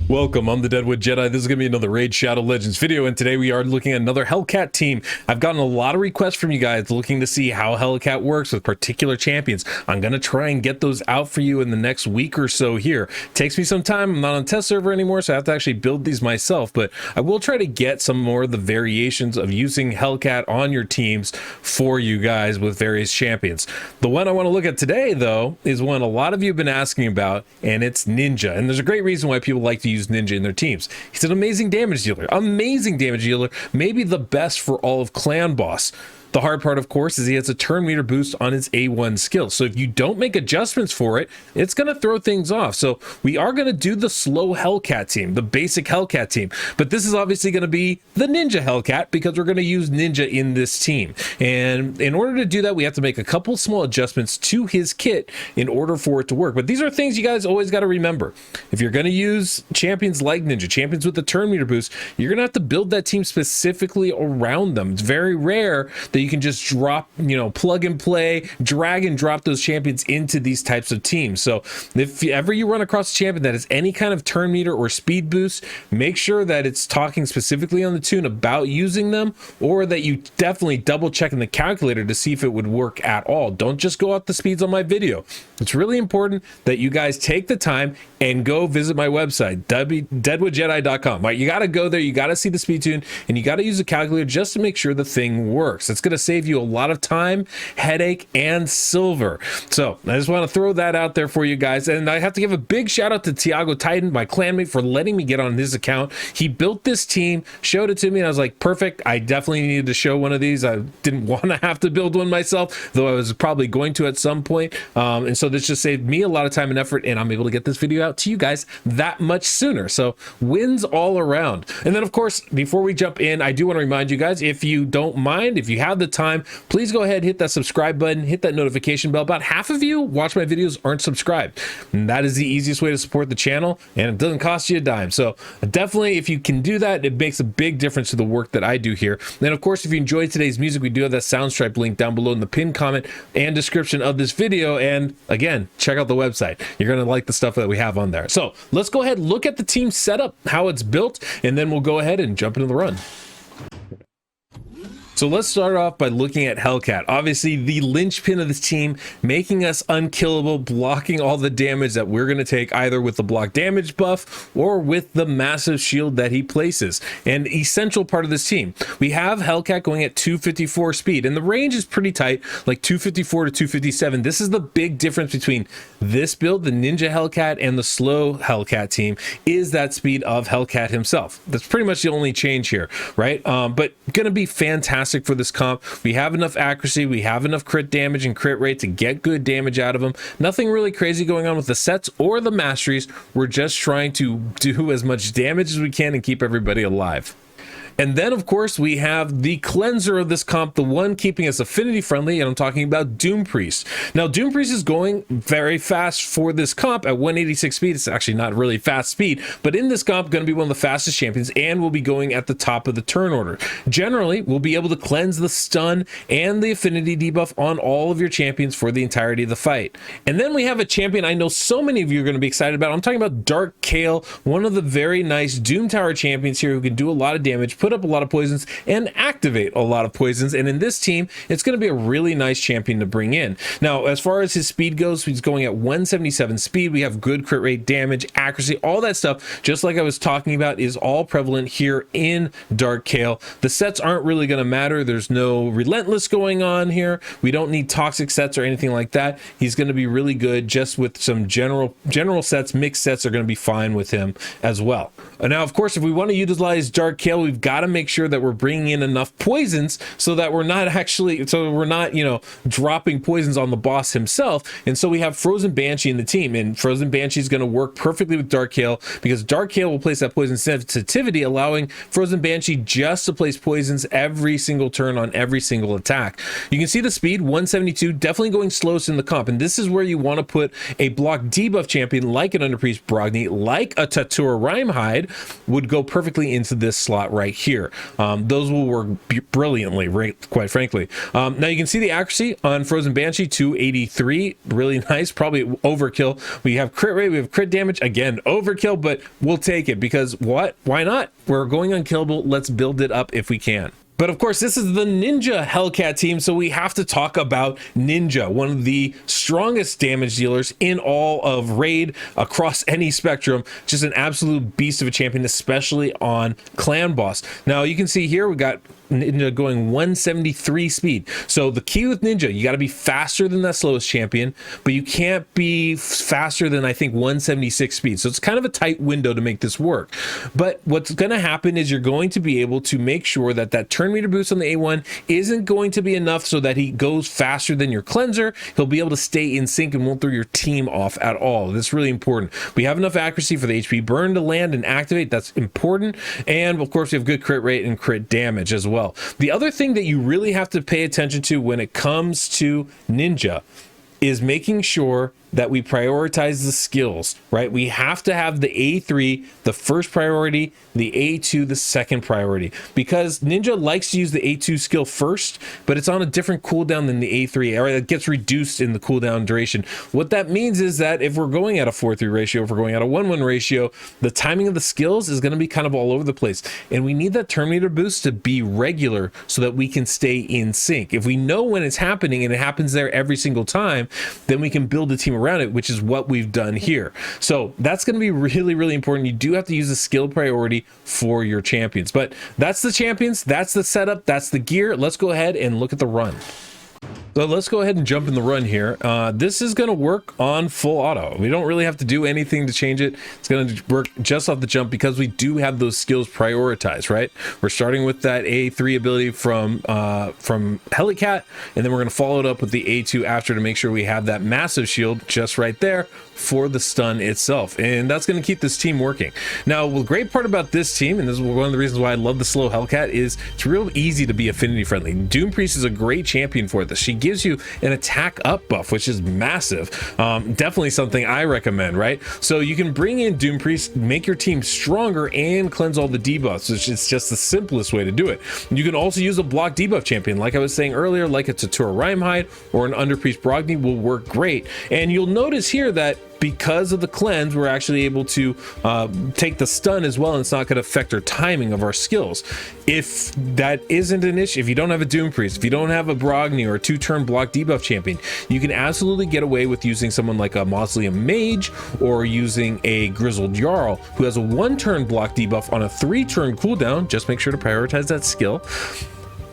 Welcome, I'm the Deadwood Jedi. This is going to be another Raid Shadow Legends video, and today we are looking at another Hellcat team. I've gotten a lot of requests from you guys looking to see how Hellcat works with particular champions. I'm going to try and get those out for you in the next week or so here. It takes me some time. I'm not on test server anymore, so I have to actually build these myself, but I will try to get some more of the variations of using Hellcat on your teams for you guys with various champions. The one I want to look at today, though, is one a lot of you have been asking about, and it's Ninja. And there's a great reason why people like to use Ninja in their teams. He's an amazing damage dealer, maybe the best for all of Clan Boss. The hard part, of course, is he has a turn meter boost on his A1 skill. So if you don't make adjustments for it, it's going to throw things off. So we are going to do the slow Hellcat team, the basic Hellcat team. But this is obviously going to be the Ninja Hellcat because we're going to use Ninja in this team. And in order to do that, we have to make a couple small adjustments to his kit in order for it to work. But these are things you guys always got to remember. If you're going to use champions like Ninja, champions with the turn meter boost, you're going to have to build that team specifically around them. It's very rare that you can just drop, plug and play, drag and drop those champions into these types of teams. So if ever you run across a champion that has any kind of turn meter or speed boost, make sure that it's talking specifically on the tune about using them, or that you definitely double check in the calculator to see if it would work at all. Don't just go off the speeds on my video. It's really important that you guys take the time and go visit my website, deadwoodjedi.com. Right, you got to go there, you got to see the speed tune, and you got to use a calculator just to make sure the thing works. It's going to save you a lot of time, headache, and silver. So I just want to throw that out there for you guys. And I have to give a big shout out to Tiago Titan, my clanmate, for letting me get on his account. He built this team, showed it to me, and I was like, perfect. I definitely needed to show one of these. I didn't want to have to build one myself, though I was probably going to at some point. And so this just saved me a lot of time and effort, and I'm able to get this video out to you guys that much sooner. So wins all around. And then, of course, before we jump in, I do want to remind you guys, if you don't mind, if you have the time, please go ahead, hit that subscribe button, hit that notification bell. About half of you watch my videos aren't subscribed, and that is the easiest way to support the channel, and it doesn't cost you a dime. So definitely, if you can do that, it makes a big difference to the work that I do here. And of course, if you enjoyed today's music, we do have that Soundstripe link down below in the pinned comment and description of this video. And again, check out the website. You're going to like the stuff that we have on there. So let's go ahead, look at the team setup, how it's built, and then we'll go ahead and jump into the run. So let's start off by looking at Hellcat. Obviously, the linchpin of this team, making us unkillable, blocking all the damage that we're going to take either with the block damage buff or with the massive shield that he places. An essential part of this team. We have Hellcat going at 254 speed, and the range is pretty tight, like 254 to 257. This is the big difference between this build, the Ninja Hellcat, and the slow Hellcat team, is that speed of Hellcat himself. That's pretty much the only change here, right? But going to be fantastic for this comp. We have enough accuracy, we have enough crit damage and crit rate to get good damage out of them. Nothing really crazy going on with the sets or the masteries. We're just trying to do as much damage as we can and keep everybody alive. And then, of course, we have the cleanser of this comp, the one keeping us affinity friendly, and I'm talking about Doom Priest. Now, Doom Priest is going very fast for this comp at 186 speed. It's actually not really fast speed, but in this comp, going to be one of the fastest champions, and will be going at the top of the turn order. Generally, we'll be able to cleanse the stun and the affinity debuff on all of your champions for the entirety of the fight. And then we have a champion I know so many of you are going to be excited about. I'm talking about Dark Kale, one of the very nice Doom Tower champions here who can do a lot of damage, put up a lot of poisons, and activate a lot of poisons. And in this team, it's going to be a really nice champion to bring in. Now, as far as his speed goes, he's going at 177 speed. We have good crit rate, damage, accuracy, all that stuff, just like I was talking about, is all prevalent here in Dark Kale. The sets aren't really going to matter. There's no relentless going on here. We don't need toxic sets or anything like that. He's going to be really good just with some general sets. Mixed sets are going to be fine with him as well. Now, of course, if we want to utilize Dark Kale, we've got to make sure that we're bringing in enough poisons so that we're not dropping poisons on the boss himself. And so we have Frozen Banshee in the team, and Frozen Banshee is going to work perfectly with Dark Kale because Dark Kale will place that poison sensitivity, allowing Frozen Banshee just to place poisons every single turn on every single attack. You can see the speed, 172, definitely going slowest in the comp. And this is where you want to put a block debuff champion like an Underpriest Brogni, like a Tatura Rhymehide, red would go perfectly into this slot right here. Those will work brilliantly, right, quite frankly. Now you can see the accuracy on Frozen Banshee, 283, really nice, probably overkill. We have crit rate, we have crit damage, again, overkill, but we'll take it because what? Why not? We're going unkillable. Let's build it up if we can. But of course, this is the Ninja Hellcat team, so we have to talk about Ninja, one of the strongest damage dealers in all of Raid across any spectrum. Just an absolute beast of a champion, especially on Clan Boss. Now, you can see here, we got Ninja going 173 speed. So the key with Ninja, you got to be faster than that slowest champion, but you can't be faster than, I think, 176 speed. So it's kind of a tight window to make this work. But what's going to happen is you're going to be able to make sure that that turn meter boost on the A1 isn't going to be enough so that he goes faster than your cleanser. He'll be able to stay in sync and won't throw your team off at all. That's really important. We have enough accuracy for the HP burn to land and activate. That's important. And of course, we have good crit rate and crit damage as well. The other thing that you really have to pay attention to when it comes to Ninja is making sure that we prioritize the skills, right? We have to have the A3 the first priority, the A2 the second priority, because Ninja likes to use the A2 skill first, but it's on a different cooldown than the A3, or it gets reduced in the cooldown duration. What that means is that if we're going at a 4:3 ratio, if we're going at a 1:1 ratio, the timing of the skills is going to be kind of all over the place, and we need that turn meter boost to be regular so that we can stay in sync. If we know when it's happening and it happens there every single time, then we can build a team around it, which is what we've done here. So that's going to be really, really important. You do have to use a skill priority for your champions, but that's the champions, that's the setup, that's the gear. Let's go ahead and look at the run. So let's go ahead and jump in the run here. This is going to work on full auto. We don't really have to do anything to change it. It's going to work just off the jump because we do have those skills prioritized, right? We're starting with that A3 ability from Hellcat, and then we're going to follow it up with the A2 after to make sure we have that massive shield just right there for the stun itself, and that's going to keep this team working. Now, the great part about this team, and this is one of the reasons why I love the slow Hellcat, is it's real easy to be affinity friendly. Doom Priest is a great champion for this. She gives you an attack up buff, which is massive. Definitely something I recommend, right? So you can bring in Doom Priest, make your team stronger, and cleanse all the debuffs, which is just the simplest way to do it. You can also use a block debuff champion, like I was saying earlier, like a Tatura Rhymehide or an Underpriest Brogni will work great. And you'll notice here that because of the cleanse, we're actually able to take the stun as well, and it's not going to affect our timing of our skills. If that isn't an issue, if you don't have a Doom Priest, if you don't have a Brogni or a 2-turn block debuff champion, you can absolutely get away with using someone like a Mausoleum Mage or using a Grizzled Jarl who has a 1-turn block debuff on a 3-turn cooldown. Just make sure to prioritize that skill.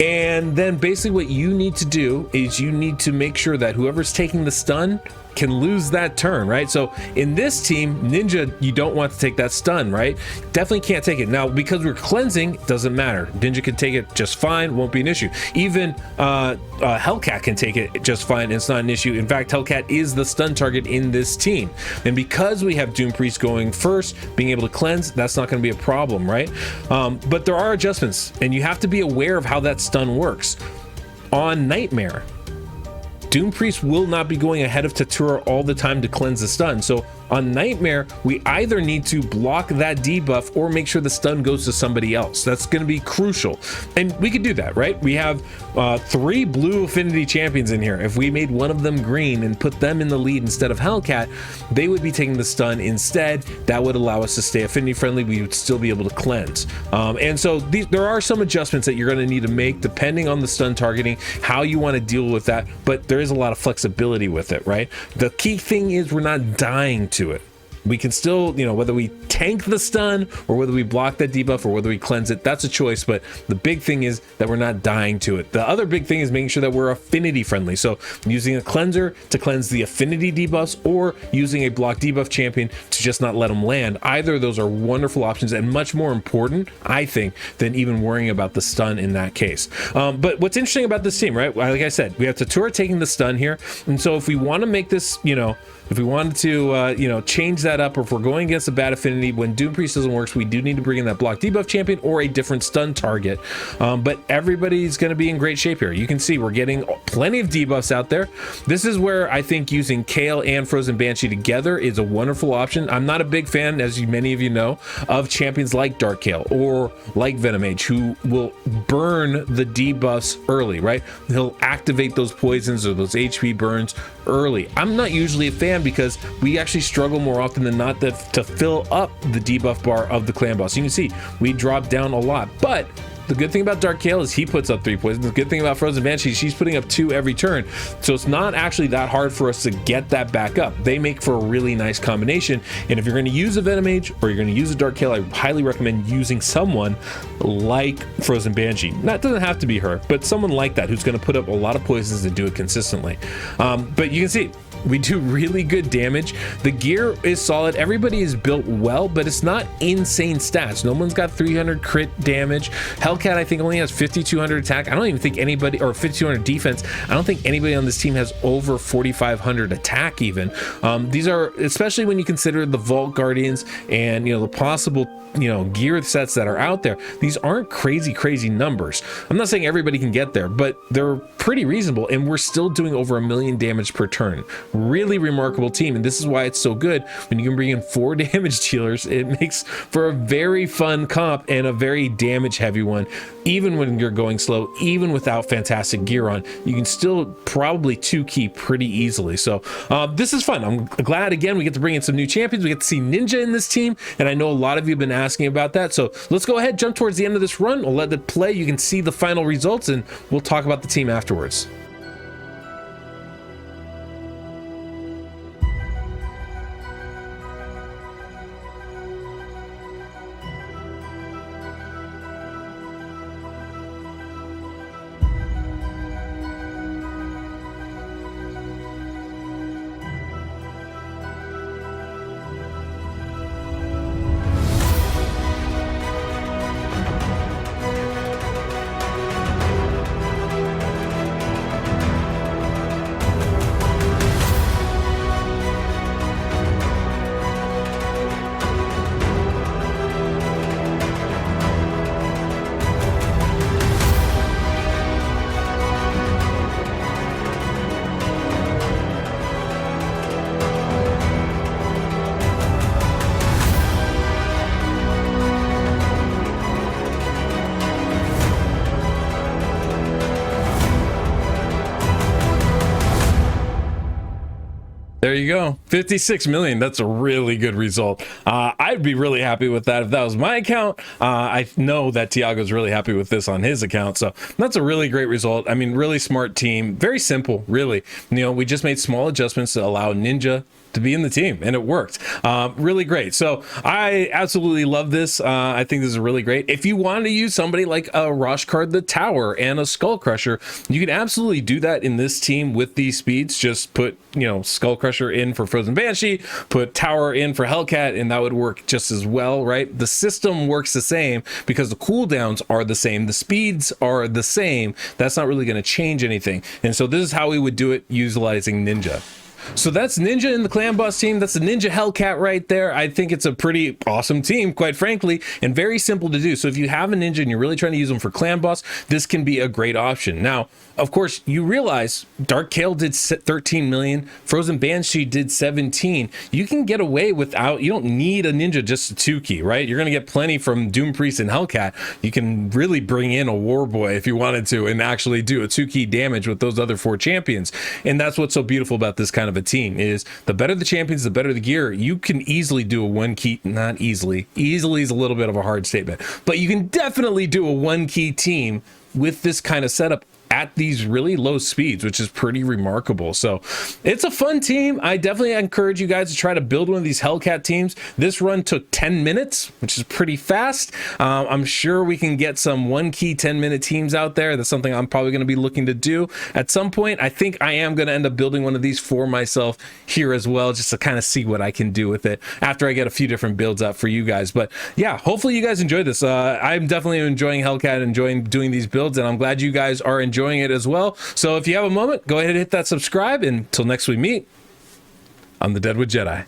And then basically what you need to do is you need to make sure that whoever's taking the stun can lose that turn, right? So in this team, Ninja, you don't want to take that stun, right? Definitely can't take it. Now, because we're cleansing, it doesn't matter. Ninja can take it just fine, won't be an issue. Even Hellcat can take it just fine, it's not an issue. In fact, Hellcat is the stun target in this team. And because we have Doom Priest going first, being able to cleanse, that's not going to be a problem, right? But there are adjustments, and you have to be aware of how that stun works. On Nightmare, Doom Priest will not be going ahead of Tatura all the time to cleanse the stun. So on Nightmare, we either need to block that debuff or make sure the stun goes to somebody else. That's going to be crucial. And we could do that, right? We have 3 blue affinity champions in here. If we made one of them green and put them in the lead instead of Hellcat, they would be taking the stun instead. That would allow us to stay affinity friendly. We would still be able to cleanse. And so there are some adjustments that you're going to need to make depending on the stun targeting, how you want to deal with that. But there is a lot of flexibility with it, right? The key thing is we're not dying to it. We can still, you know, whether we tank the stun or whether we block that debuff or whether we cleanse it, that's a choice. But the big thing is that we're not dying to it. The other big thing is making sure that we're affinity friendly. So using a cleanser to cleanse the affinity debuffs or using a block debuff champion to just not let them land. Either of those are wonderful options and much more important, I think, than even worrying about the stun in that case. But what's interesting about this team, right? Like I said, we have Tatura taking the stun here. And so if we want to make this, you know, if we wanted to, you know, change that up, or if we're going against a bad affinity, when Doom Priest doesn't work, we do need to bring in that block debuff champion or a different stun target. But everybody's going to be in great shape here. You can see we're getting plenty of debuffs out there. This is where I think using Kale and Frozen Banshee together is a wonderful option. I'm not a big fan, as many of you know, of champions like Dark Kale or like Venom Mage, who will burn the debuffs early, right? He'll activate those poisons or those HP burns early. I'm not usually a fan because we actually struggle more often than not to fill up the debuff bar of the clan boss. You can see we drop down a lot, but the good thing about Dark Kale is he puts up 3 poisons. The good thing about Frozen Banshee, she's putting up 2 every turn. So it's not actually that hard for us to get that back up. They make for a really nice combination. And if you're going to use a Venom Mage or you're going to use a Dark Kale, I highly recommend using someone like Frozen Banshee. That doesn't have to be her, but someone like that who's going to put up a lot of poisons and do it consistently. But you can see we do really good damage. The gear is solid. Everybody is built well, but it's not insane stats. No one's got 300 crit damage. Hellcat, I think, only has 5,200 attack. I don't even think anybody, or 5,200 defense. I don't think anybody on this team has over 4,500 attack even. These are, especially when you consider the Vault Guardians and, you know, the possible, you know, gear sets that are out there. These aren't crazy numbers. I'm not saying everybody can get there, but they're pretty reasonable, and we're still doing over 1 million damage per turn. Really remarkable team, and this is why it's so good. When you can bring in 4 damage dealers, it makes for a very fun comp and a very damage heavy one. Even when you're going slow, even without fantastic gear on, you can still probably 2-key pretty easily. So this is fun. I'm glad, again, we get to bring in some new champions. We get to see Ninja in this team, and I know a lot of you have been asking about that. So let's go ahead, jump towards the end of this run. We'll let it play. You can see the final results, and we'll talk about the team afterwards. There you go, 56 million. That's a really good result. I'd be really happy with that if that was my account. I know that Tiago's really happy with this on his account, so that's a really great result. I mean, really smart team, very simple, really. You know, we just made small adjustments to allow Ninja to be in the team, and it worked. Really great. So I absolutely love this. I think this is really great. If you want to use somebody like a Roshkard the Tower and a Skull Crusher, you can absolutely do that in this team with these speeds. Just put, you know, Skull Crusher in for Frozen Banshee, put Tower in for Hellcat, and that would work just as well, right? The system works the same because the cooldowns are the same, the speeds are the same. That's not really going to change anything. And so this is how we would do it utilizing Ninja. So that's Ninja in the Clan Boss team. That's the Ninja Hellcat right there. I think it's a pretty awesome team, quite frankly, and very simple to do. So if you have a Ninja and you're really trying to use them for Clan Boss, this can be a great option. Now, of course, you realize Dark Kale did 13 million, Frozen Banshee did 17. You can get away without, you don't need a Ninja just a 2-key, right? You're going to get plenty from Doom Priest and Hellcat. You can really bring in a War Boy if you wanted to and actually do a 2-key damage with those other 4 champions. And that's what's so beautiful about this kind of a team, is the better the champions, the better the gear. You can easily do a 1-key, not easily is a little bit of a hard statement, but you can definitely do a 1-key team with this kind of setup at these really low speeds, which is pretty remarkable. So it's a fun team. I definitely encourage you guys to try to build one of these Hellcat teams. This run took 10 minutes, which is pretty fast. I'm sure we can get some 1-key 10-minute teams out there. That's something I'm probably going to be looking to do at some point. I think I am going to end up building one of these for myself here as well, just to kind of see what I can do with it after I get a few different builds out for you guys. But yeah, hopefully you guys enjoy this. I'm definitely enjoying Hellcat, enjoying doing these builds, and I'm glad you guys are enjoying it as well. So if you have a moment, go ahead and hit that subscribe, and until next we meet, on the Deadwood Jedi.